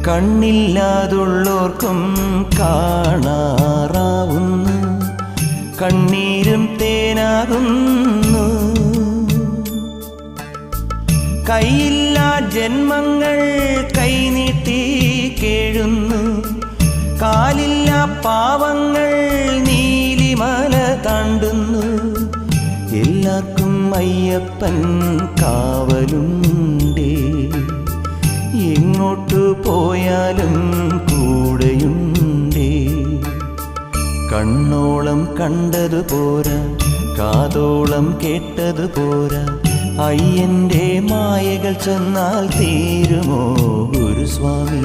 കണ്ണില്ലാതുള്ളോർക്കും കാണാറാവുന്നു, കണ്ണീരും തേനാകുന്നു. കൈയില്ലാ ജന്മങ്ങൾ കൈനീട്ടി കേഴുന്നു, കാലില്ലാ പാവങ്ങൾ നീലിമല താണ്ടുന്നു. എല്ലാവർക്കും അയ്യപ്പൻ കാവലുണ്ടേ, എങ്ങോട്ടു പോയാലും കൂടെയുണ്ടേ. കണ്ണോളം കണ്ടതു പോരാ, കാതോളം കേട്ടതു പോരാ, അയ്യൻ്റെ മായകൾ ചെന്നാൽ തീരുമോ ഗുരുസ്വാമി?